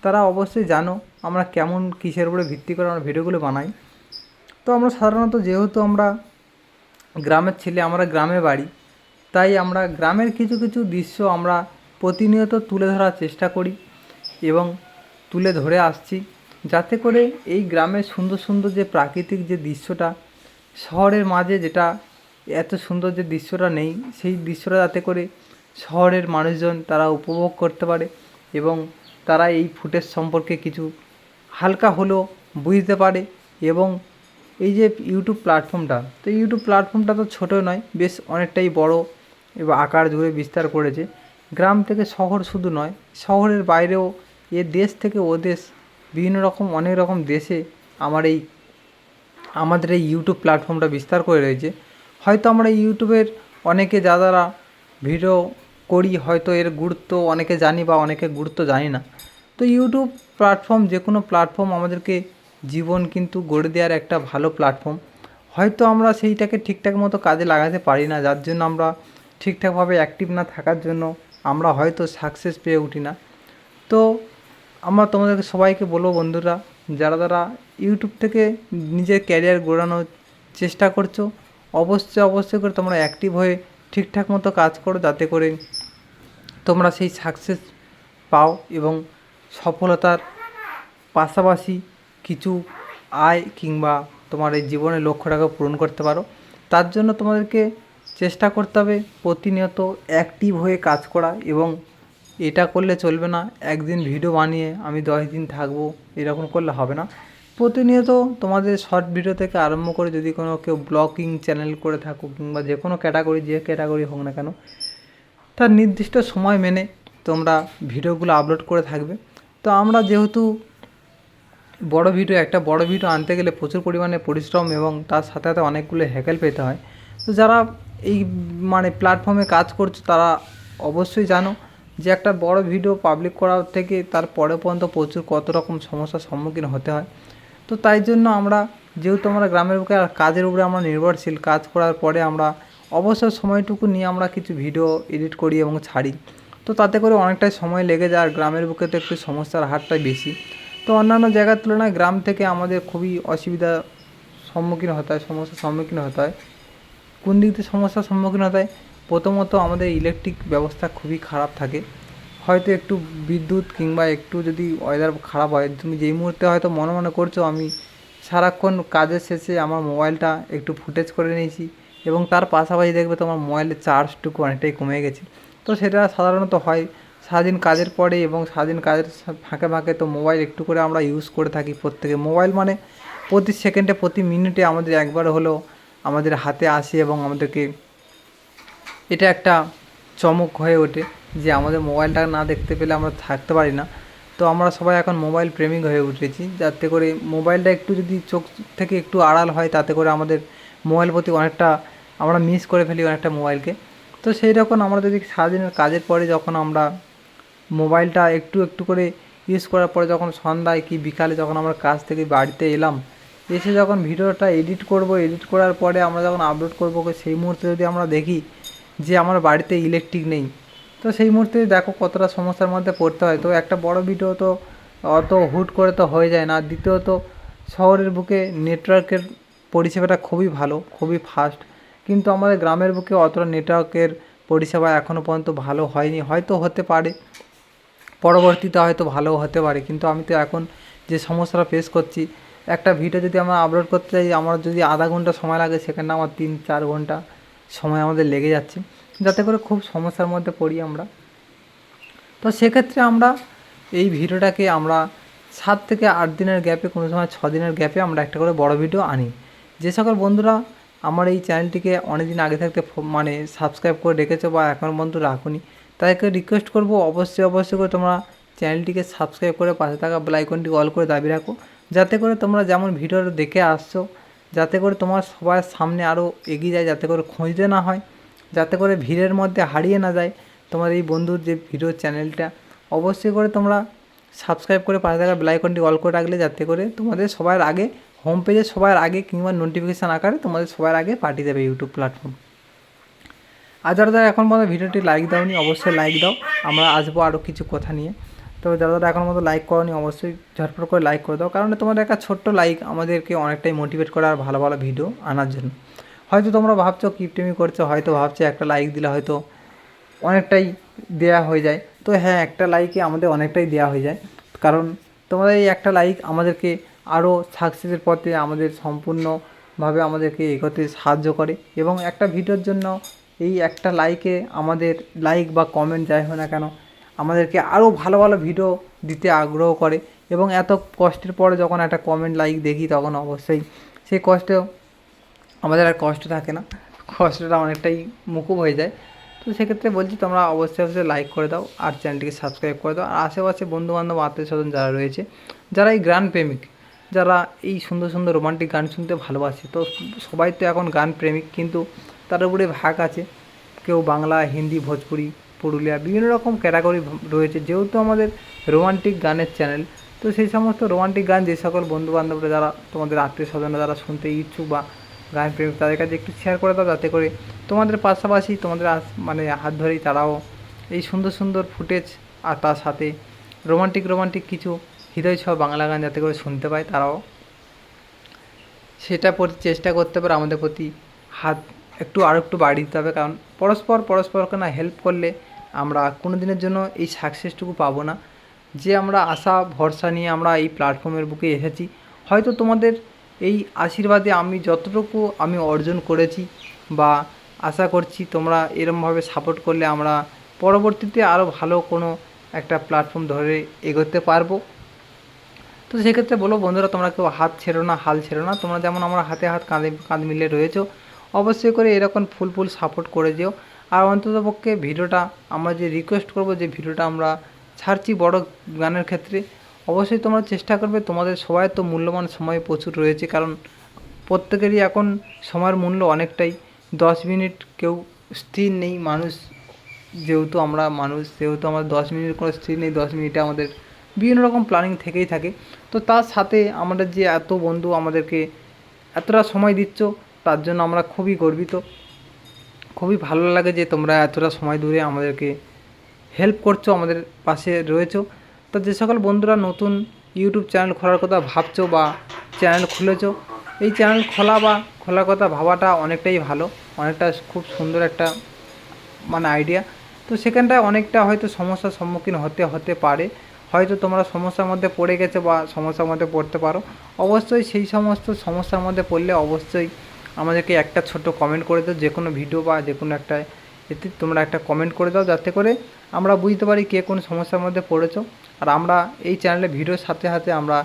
তারা অবশ্যই জানো আমরা কেমন কিসের উপরে ভিত্তি করে আমরা ভিডিওগুলো বানাই। তো আমরা সাধারণত যেহেতু আমরা গ্রামের ছেলে, আমরা গ্রামে বাড়ি, তাই আমরা গ্রামের কিছু কিছু দৃশ্য আমরা প্রতিনিয়ত তুলে ধরার চেষ্টা করি এবং তুলে ধরে আসছি, যাতে করে এই গ্রামের সুন্দর সুন্দর যে প্রাকৃতিক যে দৃশ্যটা শহরের মাঝে যেটা এত সুন্দর যে দৃশ্যটা নেই, সেই দৃশ্যটা যাতে করে শহরের মানুষজন তারা উপভোগ করতে পারে এবং তারা এই ফুটেজ সম্পর্কে কিছু হালকা হলেও বুঝতে পারে। এবং এই যে ইউটিউব প্ল্যাটফর্মটা, তো ইউটিউব প্ল্যাটফর্মটা তো ছোটো নয়, বেশ অনেকটাই বড় এবং আকার জুড়ে বিস্তার করেছে। গ্রাম থেকে শহর শুধু নয়, শহরের বাইরেও এ দেশ থেকে ও দেশ বিভিন্ন রকম অনেক রকম দেশে আমাদের এই ইউটিউব প্ল্যাটফর্মটা বিস্তার করে রয়েছে। হয়তো আমরা ইউটিউবের অনেকে যারা ভিডিও করি হয়তো এর গুরুত্ব অনেকে জানি বা অনেকে গুরুত্ব জানি না। তো ইউটিউব প্ল্যাটফর্ম, যে কোনো প্ল্যাটফর্ম আমাদেরকে জীবন কিন্তু গড়ে দেওয়ার একটা ভালো প্ল্যাটফর্ম। হয়তো আমরা সেইটাকে ঠিকঠাক মতো কাজে লাগাতে পারি না, যার জন্য আমরা ঠিকঠাকভাবে অ্যাক্টিভ না থাকার জন্য আমরা হয়তো সাকসেস পেয়ে উঠি না। তো আমরা তোমাদেরকে সবাইকে বলবো বন্ধুরা, যারা যারা ইউটিউব থেকে নিজের ক্যারিয়ার গড়ানোর চেষ্টা করছো, অবশ্যই করে তোমরা অ্যাক্টিভ হয়ে ঠিকঠাক মতো কাজ করো, যাতে করে তোমরা সেই সাকসেস পাও এবং সফলতার পাশাপাশি কিছু আয় কিংবা তোমার এই জীবনের লক্ষ্যটাকে পূরণ করতে পারো। তার জন্য তোমাদেরকে চেষ্টা করতে হবে প্রতিনিয়ত অ্যাক্টিভ হয়ে কাজ করা। এবং এটা করলে চলবে না একদিন ভিডিও বানিয়ে আমি 10 দিন থাকবো, এরকম করলে হবে না। প্রতিনিয়ত তোমাদের শর্ট ভিডিও থেকে আরম্ভ করে যদি কোনো কেউ ব্লগিং চ্যানেল করে থাকো কিংবা যে কোনো ক্যাটাগরি, যে ক্যাটাগরি হোক না কেন, তার নির্দিষ্ট সময় মেনে তোমরা ভিডিওগুলো আপলোড করে থাকবে। তো আমরা যেহেতু একটা বড় ভিডিও আনতে গেলে প্রচুর পরিমাণে পরিশ্রম এবং তার সাথে সাথে অনেকগুলো হ্যাকেল পেতে হয়। তো যারা এই প্ল্যাটফর্মে কাজ করছো তারা অবশ্যই জানো যে একটা বড় ভিডিও পাবলিক করার থেকে তার পরে পর্যন্ত প্রচুর কত রকম সমস্যার সম্মুখীন হতে হয়। তো তাই জন্য আমরা যেহেতু আমরা গ্রামের বুকে আর কাজের উপরে আমরা নির্ভরশীল, কাজ করার পরে আমরা অবসর সময়টুকু নিয়ে আমরা কিছু ভিডিও এডিট করি এবং ছাড়ি। তো তাতে করে অনেকটাই সময় লেগে যায়, আর গ্রামের বুকে তো একটু সমস্যার হারটাই বেশি। তো অন্যান্য জায়গার তুলনায় গ্রাম থেকে আমাদের খুবই সমস্যার সম্মুখীন হতে হয়। কোন দিক থেকে সমস্যার সম্মুখীন হতে হয়? প্রথমত আমাদের ইলেকট্রিক ব্যবস্থা খুবই খারাপ থাকে। হয়তো একটু বিদ্যুৎ কিংবা একটু যদি ওয়েদার খারাপ হয়, তুমি যেই মুহূর্তে হয়তো মনে করছো আমি সারাক্ষণ কাজের শেষে আমার মোবাইলটা একটু ফুটেজ করে নিয়েছি এবং তার পাশাপাশি দেখবে তোমার মোবাইলের চার্জটুকু অনেকটাই কমে গেছে। তো সেটা সাধারণত হয় সারাদিন কাজের পরে এবং সারাদিন কাজের ফাঁকে তো মোবাইল একটু করে আমরা ইউজ করে থাকি প্রত্যেকে। মোবাইল প্রতি সেকেন্ডে প্রতি মিনিটে আমাদের একবার হলেও আমাদের হাতে আসে এবং আমাদেরকে এটা একটা চমক হয়ে ওঠে যে আমাদের মোবাইলটা না দেখতে পেলে আমরা থাকতে পারি না। তো আমরা সবাই এখন মোবাইল প্রেমিক হয়ে উঠেছি, যাতে করে মোবাইলটা একটু যদি চোখ থেকে একটু আড়াল হয় তাতে করে আমাদের মোবাইল প্রতি অনেকটা আমরা মিস করে ফেলি অনেকটা মোবাইলকে। তো সেই রকম আমরা যদি সারাদিনের কাজের পরে যখন আমরা মোবাইলটা একটু একটু করে ইউজ করার পরে যখন সন্ধ্যায় কি বিকালে যখন আমরা কাজ থেকে বাড়িতে এলাম, এসে যখন ভিডিওটা এডিট করব, এডিট করার পরে আমরা যখন আপলোড করবো, সেই মুহূর্তে যদি আমরা দেখি যে আমার বাড়িতে ইলেকট্রিক নেই, তো সেই মুহূর্তে দেখো কতটা সমস্যার মধ্যে পড়তে হয়। তো একটা বড় ভিডিও তো অত হুট করে তো হয়ে যায় না। দ্বিতীয়ত শহরের বুকে নেটওয়ার্কের পরিষেবাটা খুবই ভালো, খুবই ফাস্ট, কিন্তু আমাদের গ্রামের বুকে অতটা নেটওয়ার্কের পরিষেবা এখনও পর্যন্ত ভালো হয়নি। হয়তো হতে পারে পরবর্তীতে, হয়তো ভালো হতে পারে, কিন্তু আমি তো এখন যে সমস্যাটা ফেস করছি, একটা ভিডিও যদি আমরা আপলোড করতে চাই, আমার যদি আধা ঘন্টা সময় লাগে, সেখানে আমার 3-4 ঘন্টা সময় আমাদের লেগে যাচ্ছে, যাতে করে খুব সমস্যার মধ্যে পড়ি আমরা। তো সেক্ষেত্রে আমরা এই ভিডিওটাকে আমরা 7 থেকে 8 দিনের গ্যাপে, কোনো সময় 6 দিনের গ্যাপে আমরা একটা করে বড় ভিডিও আনি। যে সকল বন্ধুরা আমার এই চ্যানেলটিকে অনেক দিন আগে থাকতে মানে সাবস্ক্রাইব করে রেখেছো বা এখন পর্যন্ত রাখুনি, তাদেরকে রিকোয়েস্ট করব অবশ্যই করে তোমরা চ্যানেলটিকে সাবস্ক্রাইব করে পাশে থাকা বেল আইকনটি অল করে দাবি রাখো, যাতে করে তোমরা যেমন ভিডিও দেখে আসছো, যাতে করে তোমার সবার সামনে আরও এগিয়ে যায়, যাতে করে খুঁজতে না হয়, যাতে করে ভিড়ের মধ্যে হারিয়ে না যায় তোমার এই বন্ধুর যে ভিডিও চ্যানেলটা। অবশ্যই করে তোমরা সাবস্ক্রাইব করে পাশে থাকা বেল আইকনটি অল করে রাখলে, যাতে করে তোমাদের সবার আগে হোম পেজে সবার আগে কিংবা নোটিফিকেশান আকারে তোমাদের সবার আগে পাঠিয়ে দেবে ইউটিউব প্ল্যাটফর্ম। আর যারা এখন পর্যন্ত ভিডিওটি লাইক দাওনি, অবশ্যই লাইক দাও, আমরা আসবো আরও কিছু কথা নিয়ে। তো যারা এখন মতো লাইক করোনি, অবশ্যই ঝটপট করে লাইক করে দাও, কারণ তোমাদের একটা ছোট্ট লাইক আমাদেরকে অনেকটাই মোটিভেট করে আর ভালো ভালো ভিডিও আনার জন্য। হয়তো তোমরা ভাবছো কিপটেমি করছো, হয়তো ভাবছো একটা লাইক দিলে হয়তো অনেকটাই দেয়া হয়ে যায়। তো হ্যাঁ, একটা লাইকে আমাদের অনেকটাই দেওয়া হয়ে যায়, কারণ তোমাদের এই একটা লাইক আমাদেরকে আরও সাকসেসের পথে আমাদের সম্পূর্ণভাবে আমাদেরকে এগোতে সাহায্য করে। এবং একটা ভিডিওর জন্য এই একটা লাইকে, আমাদের লাইক বা কমেন্ট যাই হয় না কেন, আমাদেরকে আরও ভালো ভালো ভিডিও দিতে আগ্রহ করে। এবং এত কষ্টের পরে যখন একটা কমেন্ট লাইক দেখি, তখন অবশ্যই সেই কষ্টেও আমাদের আর কষ্ট থাকে না, কষ্টটা অনেকটাই মুকুব হয়ে যায়। তো সেক্ষেত্রে বলছি তোমরা অবশ্যই লাইক করে দাও আর চ্যানেলটিকে সাবস্ক্রাইব করে দাও। আর আশেপাশে বন্ধুবান্ধব আত্মীয়স্বজন যারা রয়েছে, যারা এই গান প্রেমিক, যারা এই সুন্দর সুন্দর রোমান্টিক গান শুনতে ভালোবাসে, তো সবাই তো এখন গান প্রেমিক, কিন্তু তার উপরে ভাগ আছে, কেউ বাংলা, হিন্দি, ভোজপুরি, পুরুলিয়া, বিভিন্ন রকম ক্যাটাগরি রয়েছে। যেহেতু আমাদের রোমান্টিক গানের চ্যানেল, তো সেই সমস্ত রোমান্টিক গান যে সকল বন্ধুবান্ধবরা, যারা তোমাদের আত্মীয় স্বজনরা যারা শুনতে ইচ্ছুক বা গান প্রেমিক, তাদের কাছে একটু শেয়ার করে দাও, যাতে করে তোমাদের পাশাপাশি তোমাদের মানে হাত ধরেই তারাও এই সুন্দর সুন্দর ফুটেজ আর তার সাথে রোমান্টিক কিছু হৃদয় ছোঁয়া বাংলা গান যাতে করে শুনতে পায়, তারাও সেটা প্রতি চেষ্টা করতে পারে। আমাদের প্রতি হাত আরও একটু বাড়িয়ে দিতে হবে, কারণ পরস্পরকে না হেল্প করলে আমরা কোনো দিনের জন্য এই সাকসেসটুকু পাবো না, যে আমরা আশা ভরসা নিয়ে আমরা এই প্ল্যাটফর্মের বুকে এসেছি। হয়তো তোমাদের এই আশীর্বাদে আমি যতটুকু আমি অর্জন করেছি, বা আশা করছি তোমরা এরমভাবে সাপোর্ট করলে আমরা পরবর্তীতে আরও ভালো কোনো একটা প্ল্যাটফর্ম ধরে এগোতে পারবো। তো সেক্ষেত্রে বলো বন্ধুরা, তোমরা কেউ হাত ছেড়ো না, হাল ছেড়ো না, তোমরা যেমন আমরা হাতে হাত কাঁধ মিলিয়ে রয়েছো, অবশ্যই করে এরকম ফুল সাপোর্ট করে যেও। আর অন্ততপক্ষে ভিডিওটা আমরা যে রিকোয়েস্ট করব, যে ভিডিওটা আমরা ছাড়ছি বড় গানের ক্ষেত্রে, অবশ্যই তোমরা চেষ্টা করবে, তোমাদের সবাই তো মূল্যবান সময় প্রচুর রয়েছে, কারণ প্রত্যেকেরই এখন সময়ের মূল্য অনেকটাই। 10 মিনিট কেউ স্থির নেই, যেহেতু আমরা মানুষ, সেহেতু আমাদের 10 মিনিট কোনো স্থির নেই, 10 মিনিটে আমাদের বিভিন্ন রকম প্ল্যানিং থেকেই থাকে। তো তার সাথে আমাদের যে এত বন্ধু আমাদেরকে এতটা সময় দিচ্ছ, তার জন্য আমরা খুবই গর্বিত, খুবই ভালো লাগে যে তোমরা এতটা সময় ধরে আমাদেরকে হেল্প করছো, আমাদের পাশে রয়েছো। তো যে সকল বন্ধুরা নতুন ইউটিউব চ্যানেল খোলার কথা ভাবছো বা চ্যানেল খুলেছো, এই চ্যানেল খোলার কথা ভাবাটা অনেকটাই ভালো, অনেকটা খুব সুন্দর একটা মানে আইডিয়া। তো সেখানটায় অনেকটা হয়তো সমস্যার সম্মুখীন হতে পারে, হয়তো তোমরা সমস্যার মধ্যে পড়ে গেছো বা সমস্যার মধ্যে পড়তে পারো। অবশ্যই সেই সমস্ত সমস্যার মধ্যে পড়লে অবশ্যই আমাদেরকে একটা ছোট্ট কমেন্ট করে দাও, যে কোনো ভিডিও বা যে কোনো একটা এতে তোমরা একটা কমেন্ট করে দাও, যাতে করে আমরা বুঝতে পারি কে কোন সমস্যার মধ্যে পড়েছো। আর আমরা এই চ্যানেলে ভিডিওর সাথে সাথে আমরা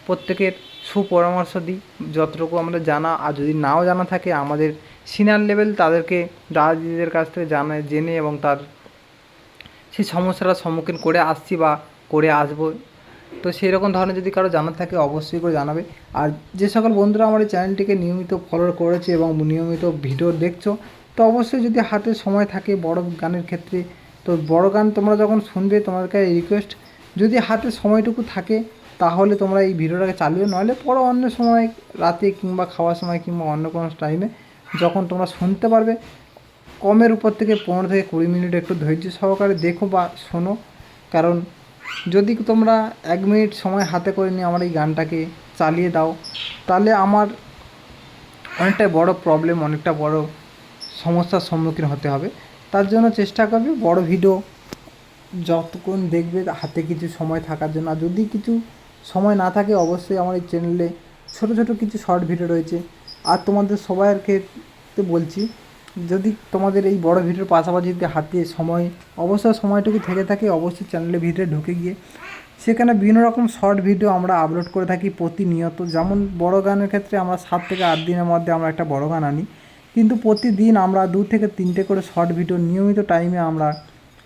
প্রত্যেকের সুপরামর্শ দিই, যতটুকু আমাদের জানা, আর যদি নাও জানা থাকে আমাদের সিনিয়র লেভেল তাদেরকে দাদাদিদের কাছ থেকে জেনে এবং তার সেই সমস্যাটার সম্মুখীন করে আসছি বা করে আসবো, তো সেই রকম ধরনের যদি কারো জানার থাকে অবশ্যই করে জানাবে। আর যে সকল বন্ধুরা আমার এই চ্যানেলটিকে নিয়মিত ফলো করেছে এবং নিয়মিত ভিডিও দেখছো, তো অবশ্যই যদি হাতে সময় থাকে বড় গানের ক্ষেত্রে, তো বড় গান তোমরা যখন শুনবে তোমাদেরকে রিকোয়েস্ট, যদি হাতে সময়টুকু থাকে তাহলে তোমরা এই ভিডিওটাকে চালিয়ে, নইলে পরে অন্য সময় রাতে কিংবা খাওয়ার সময় কিংবা অন্য কোনো টাইমে যখন তোমরা শুনতে পারবে, কমের উপর থেকে 15 থেকে 20 মিনিট একটু ধৈর্য সহকারে দেখো বা শোনো। কারণ যদি তোমরা 1 মিনিট সময় হাতে করে নিয়ে আমার এই গানটাকে চালিয়ে দাও, তাহলে আমার অনেকটাই বড় প্রবলেম, অনেকটা বড় সমস্যার সম্মুখীন হতে হবে। তার জন্য চেষ্টা করবে বড় ভিডিও যতক্ষণ দেখবে হাতে কিছু সময় থাকার জন্য। আর যদি কিছু সময় না থাকে অবশ্যই আমার এই চ্যানেলে ছোটো ছোটো কিছু শর্ট ভিডিও রয়েছে। আর তোমাদের সবাইকে বলছি, যদি তোমাদের এই বড় ভিডিওর পাশাপাশি যদি হাতে সময় অবশ্যই সময়টুকু থেকে থাকে, অবশ্যই চ্যানেলের ভিতরে ঢুকে গিয়ে সেখানে বিভিন্ন রকম শর্ট ভিডিও আমরা আপলোড করে থাকি প্রতিনিয়ত। যেমন বড় গানের ক্ষেত্রে আমরা 7 থেকে 8 দিনের মধ্যে আমরা একটা বড় গান আনি, কিন্তু প্রতিদিন আমরা 2 থেকে 3টে করে শর্ট ভিডিও নিয়মিত টাইমে আমরা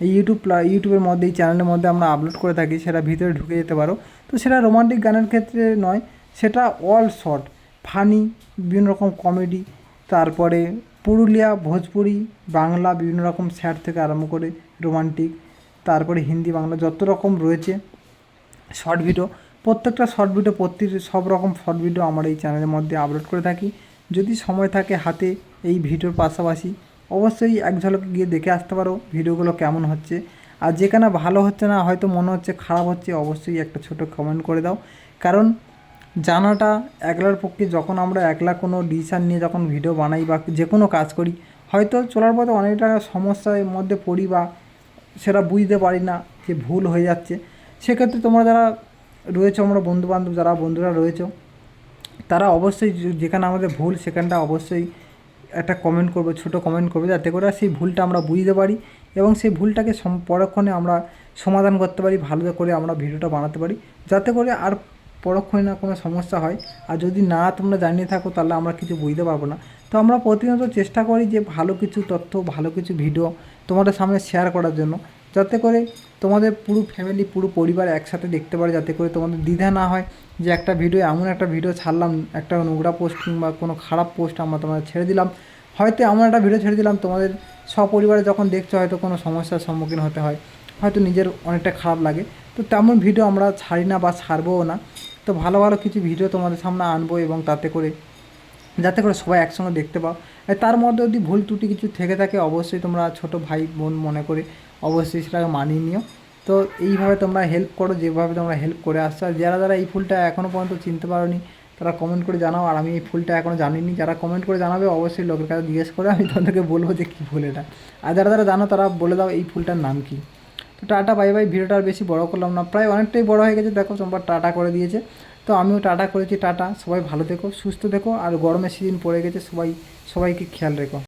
এই ইউটিউবের মধ্যে, এই চ্যানেলের মধ্যে আমরা আপলোড করে থাকি। সেটা ভিতরে ঢুকে যেতে পারো। তো সেটা রোমান্টিক গানের ক্ষেত্রে নয়, সেটা অল শর্ট, ফানি, বিভিন্ন রকম কমেডি, তারপরে পুরুলিয়া, ভোজপুরি, বাংলা, বিভিন্ন রকম স্যাড থেকে আরম্ভ করে রোমান্টিক, তারপরে হিন্দি, বাংলা যত রকম রয়েছে শর্ট ভিডিও, প্রত্যেকটা শর্ট ভিডিও সব রকম শর্ট ভিডিও আমার এই চ্যানেলের মধ্যে আপলোড করে থাকি। যদি সময় থাকে হাতে এই ভিডিওর পাশাপাশি অবশ্যই এক ঝলকে গিয়ে দেখে আসতে পারো ভিডিওগুলো কেমন হচ্ছে। আর যেখানে ভালো হচ্ছে না, হয়তো মনে হচ্ছে খারাপ হচ্ছে, অবশ্যই একটা ছোটো কমেন্ট করে দাও। কারণ জানাটা একলার পক্ষে, যখন আমরা একলা কোনো ডিসিশান নিয়ে যখন ভিডিও বানাই বা যে কোনো কাজ করি, হয়তো চলার পথে অনেকটা সমস্যার মধ্যে পড়ি বা সেটা বুঝতে পারি না যে ভুল হয়ে যাচ্ছে। সেক্ষেত্রে তোমরা যারা রয়েছো, আমরা বন্ধুবান্ধব যারা বন্ধুরা রয়েছো, তারা অবশ্যই যেখানে আমাদের ভুল সেখানটা অবশ্যই একটা কমেন্ট করবে, ছোটো কমেন্ট করবে, যাতে করে সেই ভুলটা আমরা বুঝতে পারি এবং সেই ভুলটাকে পরক্ষণে আমরা সমাধান করতে পারি, ভালো করে আমরা ভিডিওটা বানাতে পারি, যাতে করে আর পরক্ষণে না কোনো সমস্যা হয়। আর যদি না তোমরা জানিয়ে থাকো তাহলে আমরা কিছু বুঝতে পারবো না। তো আমরা প্রতিনিয়ত চেষ্টা করি যে ভালো কিছু তথ্য, ভালো কিছু ভিডিও তোমাদের সামনে শেয়ার করার জন্য, যাতে করে তোমাদের পুরো ফ্যামিলি, পুরো পরিবার একসাথে দেখতে পারে, যাতে করে তোমাদের দ্বিধা না হয় যে একটা ভিডিও, এমন একটা ভিডিও ছাড়লাম, একটা নোংরা পোস্ট কিংবা কোনো খারাপ পোস্ট আমরা তোমাদের ছেড়ে দিলাম, হয়তো এমন একটা ভিডিও ছেড়ে দিলাম তোমাদের সপরিবারে যখন দেখছো হয়তো কোনো সমস্যার সম্মুখীন হতে হয়, হয়তো নিজের অনেকটা খারাপ লাগে। তো তেমন ভিডিও আমরা ছাড়ি না বা ছাড়বও না। তো ভালো ভালো কিছু ভিডিও তোমাদের সামনে আনবো এবং তাতে করে যাতে করে সবাই একসঙ্গে দেখতে পাও। তার মধ্যে যদি ভুল ত্রুটি কিছু থেকে থাকে অবশ্যই তোমরা ছোট ভাই বোন মনে করে অবশ্যই সেটাকে মানিয়ে নিও। তো এইভাবে তোমরা হেল্প করো, যেভাবে তোমরা হেল্প করে আসছো। আর যারা যারা এই ফুলটা এখনও পর্যন্ত চিনতে পারোনি তারা কমেন্ট করে জানাও। আর আমি এই ফুলটা এখনও জানিনি, যারা কমেন্ট করে জানাবে অবশ্যই লোকের কাছে জিজ্ঞেস করে আমি তোমাদেরকে বলবো যে কী ফুল এটা। আর যারা যারা জানো তারা বলে দাও এই ফুলটার নাম কী। তো টাটা, বাই বাই। ভিডিওটা আর বেশি বড় করলাম না, প্রায় অনেকটাই বড় হয়ে গেছে। দেখো তোমরা টাটা করে দিয়েছে, তো আমিও টাটা করেছি। টাটা, সবাই ভালো থেকো, সুস্থ থেকো। আর গরমের সিজন পড়ে গেছে, সবাইকে খেয়াল রেখো।